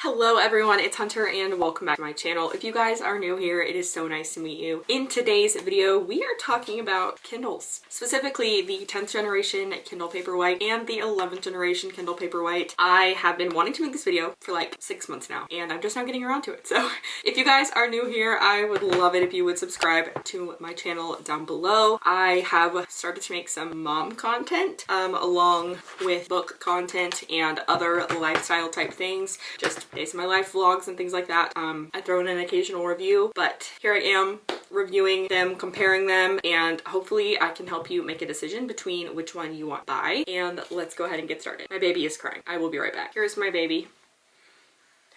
Hello everyone, it's Hunter and welcome back to my channel. If you guys are new here, it is so nice to meet you. In today's video, we are talking about Kindles, specifically the 10th generation Kindle Paperwhite and the 11th generation Kindle Paperwhite. I have been wanting to make this video for like 6 months now, and I'm just now getting around to it. So if you guys are new here, I would love it if you would subscribe to my channel down below. I have started to make some mom content along with book content and other lifestyle type things, just days of my life vlogs and things like that. I throw in an occasional review, but here I am reviewing them, comparing them, and hopefully I can help you make a decision between which one you want to buy. And let's go ahead and get started. My baby is crying. I will be right back. Here's my baby.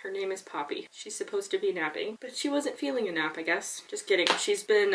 Her name is Poppy. She's supposed to be napping, but she wasn't feeling a nap, I guess. Just kidding. She's been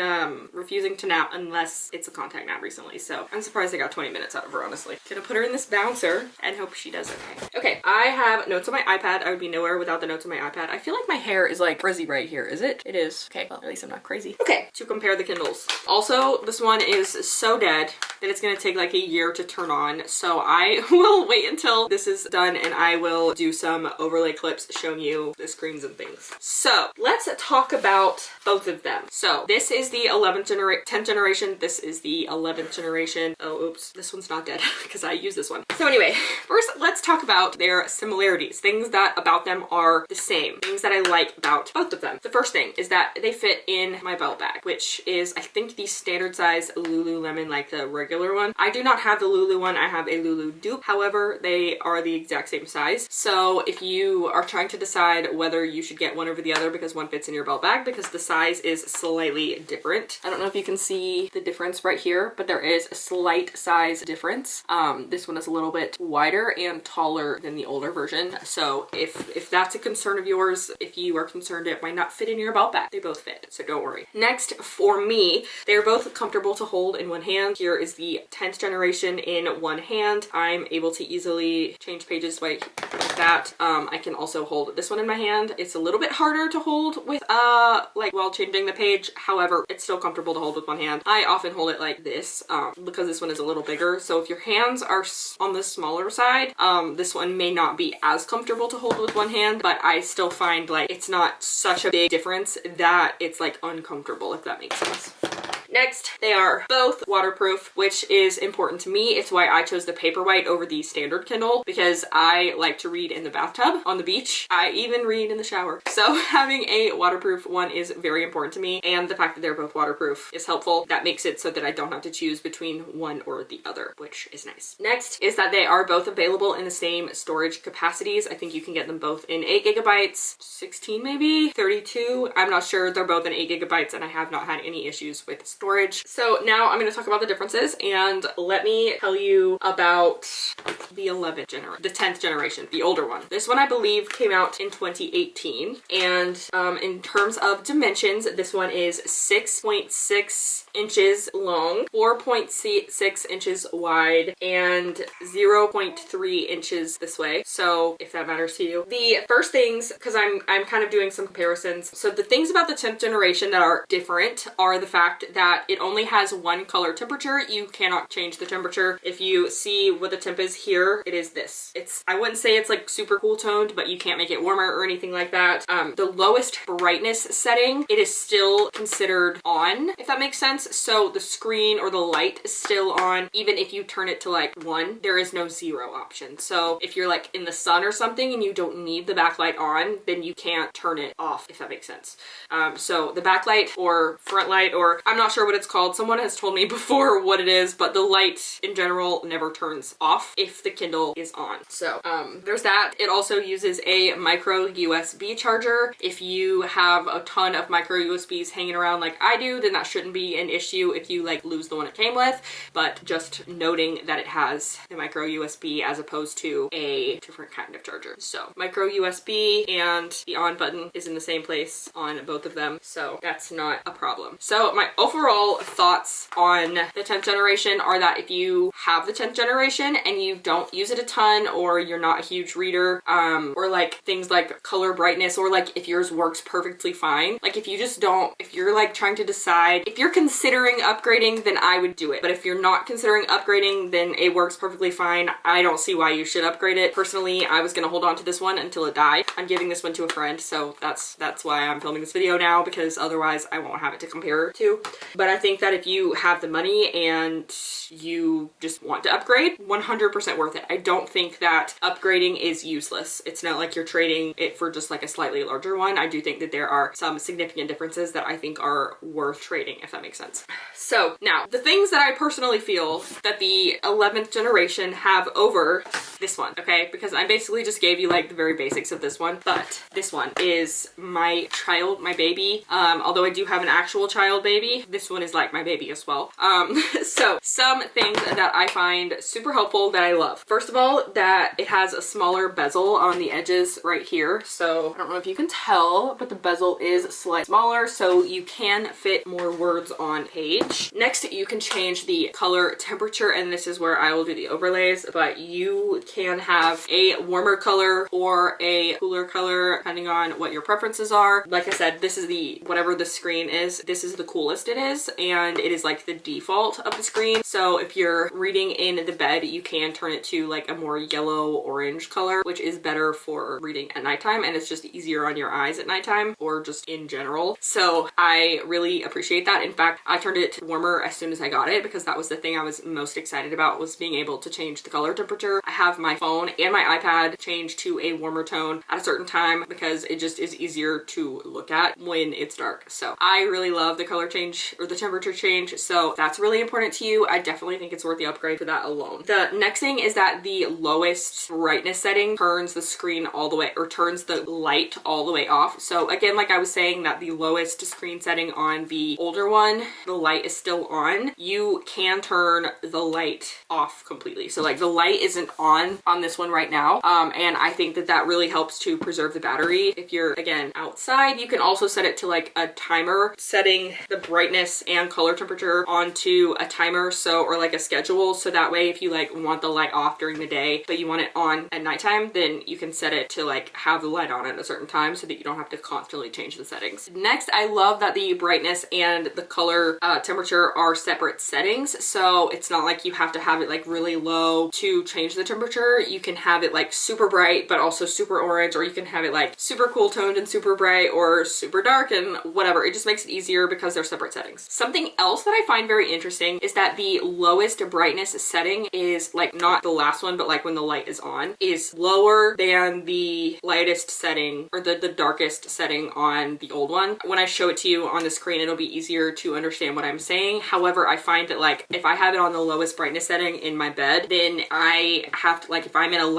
refusing to nap unless it's a contact nap recently, so I'm surprised I got 20 minutes out of her, honestly. Gonna put her in this bouncer and hope she does okay. Okay, I have notes on my iPad. I would be nowhere without the notes on my iPad. I feel like my hair is like frizzy right here. Is it? It is. Okay, well, at least I'm not crazy. Okay, to compare the Kindles. Also, this one is so dead that it's gonna take like a year to turn on, so I will wait until this is done and I will do some overlay clips showing you the screens and things. So let's talk about both of them. So this is the 10th generation. This is the 11th generation. Oh, oops, this one's not dead because I use this one. So anyway, first let's talk about their similarities, things that about them are the same, things that I like about both of them. The first thing is that they fit in my belt bag, which is I think the standard size Lululemon, like the regular one. I do not have the Lulu one, I have a Lulu dupe. However, they are the exact same size. So if you are trying to decide whether you should get one over the other because one fits in your belt bag, because the size is slightly different. I don't know if you can see the difference right here, but there is a slight size difference. This one is a little bit wider and taller than the older version. So if that's a concern of yours, if you are concerned it might not fit in your belt bag, they both fit, so don't worry. Next, for me, they're both comfortable to hold in one hand. Here is the 10th generation in one hand. I'm able to easily change pages like that. I can also hold this one in my hand. It's a little bit harder to hold with like while changing the page. However, it's still comfortable to hold with one hand. I often hold it like this because this one is a little bigger. So if your hands are on the smaller side, this one may not be as comfortable to hold with one hand, but I still find like it's not such a big difference that it's like uncomfortable, if that makes sense. Next, they are both waterproof, which is important to me. It's why I chose the Paperwhite over the standard Kindle, because I like to read in the bathtub, on the beach. I even read in the shower. So having a waterproof one is very important to me, and the fact that they're both waterproof is helpful. That makes it so that I don't have to choose between one or the other, which is nice. Next is that they are both available in the same storage capacities. I think you can get them both in 8 gigabytes, 16 maybe, 32. I'm not sure. They're both in 8 gigabytes and I have not had any issues with storage. So now I'm going to talk about the differences, and let me tell you about the 10th generation, the older one. This one I believe came out in 2018, and in terms of dimensions, this one is 6.6 inches long, 4.6 inches wide, and 0.3 inches this way. So if that matters to you. The first things, because I'm kind of doing some comparisons. So the things about the 10th generation that are different are the fact that it only has one color temperature. You cannot change the temperature. If you see what the temp is here, it is this. I wouldn't say it's like super cool toned, but you can't make it warmer or anything like that. The lowest brightness setting, it is still considered on, if that makes sense. So the screen or the light is still on. Even if you turn it to like 1, there is no 0 option. So if you're like in the sun or something and you don't need the backlight on, then you can't turn it off, if that makes sense. So the backlight or front light, or I'm not sure what it's called. Someone has told me before what it is, but the light in general never turns off if the Kindle is on. So there's that. It also uses a micro USB charger. If you have a ton of micro USBs hanging around like I do, then that shouldn't be an issue if you like lose the one it came with, but just noting that it has the micro USB as opposed to a different kind of charger. So micro USB and the on button is in the same place on both of them, so that's not a problem. So my overall thoughts on the 10th generation are that if you have the 10th generation and you don't use it a ton, or you're not a huge reader, or like things like color brightness, or like if yours works perfectly fine, like if you just don't, if you're like trying to decide, if you're considering upgrading, then I would do it. But if you're not considering upgrading, then it works perfectly fine. I don't see why you should upgrade it. Personally, I was gonna hold on to this one until it died. I'm giving this one to a friend, so that's why I'm filming this video now, because otherwise I won't have it to compare to. But I think that if you have the money and you just want to upgrade, 100% worth it. I don't think that upgrading is useless. It's not like you're trading it for just like a slightly larger one. I do think that there are some significant differences that I think are worth trading, if that makes sense. So now, the things that I personally feel that the 11th generation have over this one, okay? Because I basically just gave you like the very basics of this one, but this one is my child, my baby. Although I do have an actual child baby, this one is like my baby as well. So some things that I find super helpful that I love. First of all, that it has a smaller bezel on the edges right here. So I don't know if you can tell, but the bezel is slightly smaller, so you can fit more words on page. Next, you can change the color temperature, and this is where I will do the overlays, but you can have a warmer color or a cooler color depending on what your preferences are. Like I said, this is the, whatever the screen is, this is the coolest it is, and it is like the default of the screen. So if you're reading in the bed, you can turn it to like a more yellow orange color, which is better for reading at nighttime, and it's just easier on your eyes at nighttime or just in general. So I really appreciate that. In fact, I turned it to warmer as soon as I got it because that was the thing I was most excited about, was being able to change the color temperature. I have my phone and my iPad change to a warmer tone at a certain time because it just is easier to look at when it's dark. So I really love the color change or the temperature change. So that's really important to you. I definitely think it's worth the upgrade for that alone. The next thing is that the lowest brightness setting turns the screen all the way, or turns the light all the way off. So again, like I was saying, that the lowest screen setting on the older one, the light is still on. You can turn the light off completely. So like the light isn't on this one right now. And I think that that really helps to preserve the battery. If you're, again, outside, you can also set it to like a timer, setting the brightness and color temperature onto a timer, so, or like a schedule. So that way, if you like want the light off during the day, but you want it on at nighttime, then you can set it to like have the light on at a certain time so that you don't have to constantly change the settings. Next, I love that the brightness and the color temperature are separate settings. So it's not like you have to have it like really low to change the temperature. You can have it like super bright, but also super orange, or you can have it like super cool toned and super bright, or super dark and whatever. It just makes it easier because they're separate settings. Something else that I find very interesting is that the lowest brightness setting is like not the last one, but like when the light is on, is lower than the lightest setting, or the darkest setting on the old one. When I show it to you on the screen, it'll be easier to understand what I'm saying. However, I find that like if I have it on the lowest brightness setting in my bed, then I have to, like if I'm in a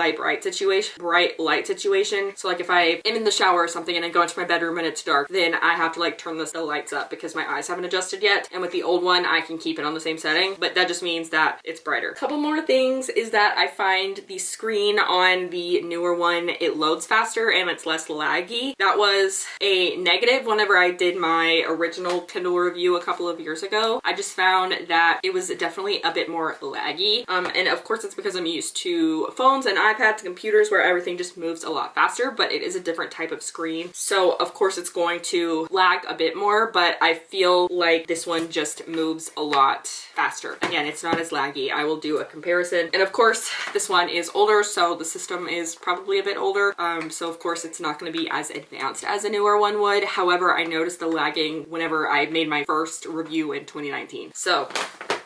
bright light situation, so like if I am in the shower or something and I go into my bedroom and it's dark, then I have to like turn the lights up because my eyes haven't adjusted yet. And with the old one, I can keep it on the same setting, but that just means that it's brighter. A couple more things is that I find the screen on the newer one, it loads faster and it's less laggy. That was a negative whenever I did my original Kindle review a couple of years ago. I just found that it was definitely a bit more laggy. And of course it's because I'm used to phones and iPads and computers where everything just moves a lot faster, but it is a different type of screen. So of course it's going to lag a bit more, but I feel like this one just moves a lot faster. Again, it's not as laggy. I will do a comparison. And of course this one is older, so the system is probably a bit older. So of course it's not going to be as advanced as a newer one would. However, I noticed the lagging whenever I made my first review in 2019. So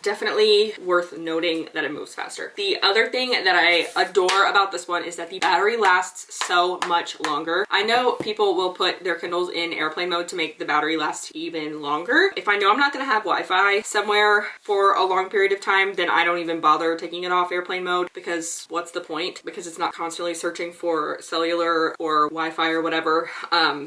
definitely worth noting that it moves faster. The other thing that I adore about this one is that the battery lasts so much longer. I know people will put their Kindles in airplane mode to make the battery last even longer. If I know I'm not gonna have Wi-Fi somewhere for a long period of time, then I don't even bother taking it off airplane mode, because what's the point? Because it's not constantly searching for cellular or Wi-Fi or whatever.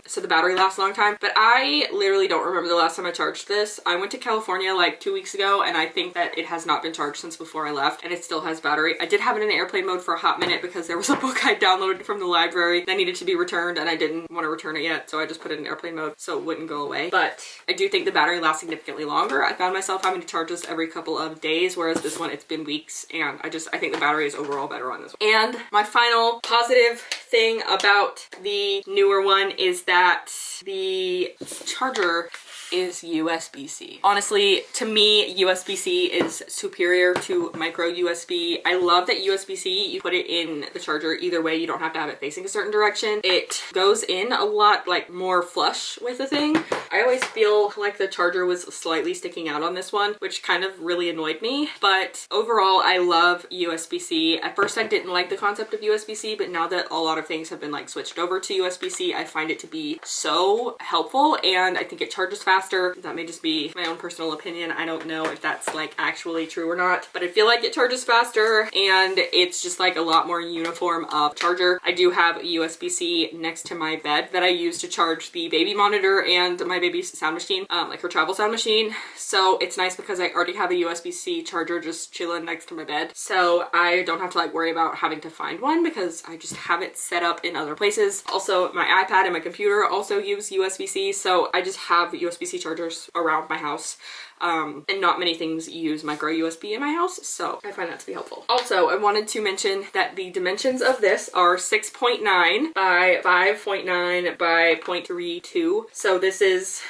So the battery lasts a long time. But I literally don't remember the last time I charged this. I went to California like 2 weeks ago, and I think that it has not been charged since before I left, and it still has battery. I did have it in airplane mode for a hot minute because there was a book I downloaded from the library that needed to be returned, and I didn't want to return it yet, so I just put it in airplane mode so it wouldn't go away. But I do think the battery lasts significantly longer. I found myself having to charge this every couple of days, whereas this one, it's been weeks, and I think the battery is overall better on this one. And my final positive thing about the newer one is that the charger is USB-C. Honestly, to me, USB-C is superior to micro USB. I love that USB-C, you put it in the charger either way, you don't have to have it facing a certain direction. It goes in a lot like more flush with the thing. I always feel like the charger was slightly sticking out on this one, which kind of really annoyed me. But overall, I love USB-C. At first I didn't like the concept of USB-C, but now that a lot of things have been like switched over to USB-C, I find it to be so helpful, and I think it charges faster. That may just be my own personal opinion. I don't know if that's like actually true or not, but I feel like it charges faster and it's just like a lot more uniform of charger. I do have a USB-C next to my bed that I use to charge the baby monitor and my baby's sound machine, like her travel sound machine. So it's nice because I already have a USB-C charger just chilling next to my bed. So I don't have to like worry about having to find one because I just have it set up in other places. Also, my iPad and my computer also use USB-C, so I just have USB-C chargers around my house. And not many things use micro USB in my house, so I find that to be helpful. Also, I wanted to mention that the dimensions of this are 6.9 by 5.9 by 0.32. So this is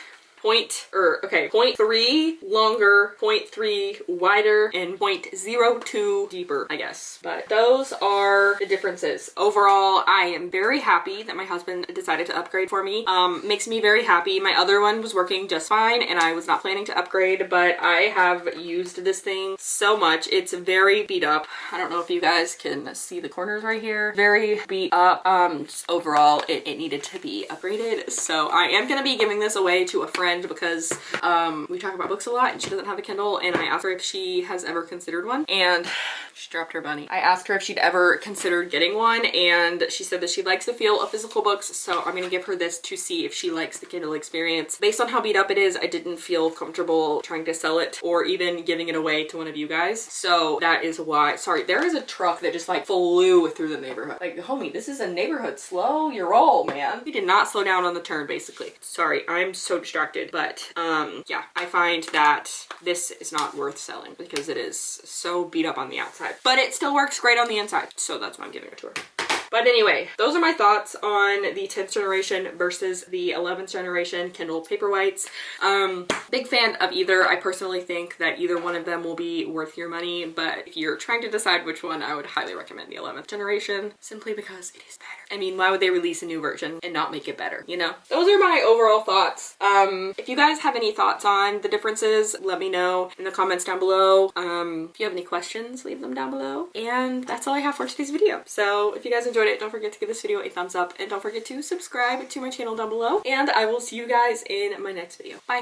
0.3 longer, 0.3 wider, and 0.02 deeper, I guess. But those are the differences. Overall, I am very happy that my husband decided to upgrade for me. Makes me very happy. My other one was working just fine and I was not planning to upgrade, but I have used this thing so much. It's very beat up. I don't know if you guys can see the corners right here. Very beat up. Just overall, it needed to be upgraded. So I am going to be giving this away to a friend because we talk about books a lot and she doesn't have a Kindle, and I asked her if she has ever considered one, and she dropped her bunny. I asked her if she'd ever considered getting one, and she said that she likes the feel of physical books, so I'm gonna give her this to see if she likes the Kindle experience. Based on how beat up it is, I didn't feel comfortable trying to sell it or even giving it away to one of you guys, so that is why. Sorry, there is a truck that just like flew through the neighborhood. Like, homie, this is a neighborhood. Slow your roll, man. We did not slow down on the turn, basically. Sorry, I'm so distracted. But yeah, I find that this is not worth selling because it is so beat up on the outside, but it still works great on the inside, so that's why I'm giving it to her. But anyway, those are my thoughts on the 10th generation versus the 11th generation Kindle Paperwhites. Big fan of either. I personally think that either one of them will be worth your money, but if you're trying to decide which one, I would highly recommend the 11th generation simply because it is better. I mean, why would they release a new version and not make it better, you know? Those are my overall thoughts. If you guys have any thoughts on the differences, let me know in the comments down below. If you have any questions, leave them down below. And that's all I have for today's video. So if you guys enjoyed it, don't forget to give this video a thumbs up and don't forget to subscribe to my channel down below. And I will see you guys in my next video. Bye!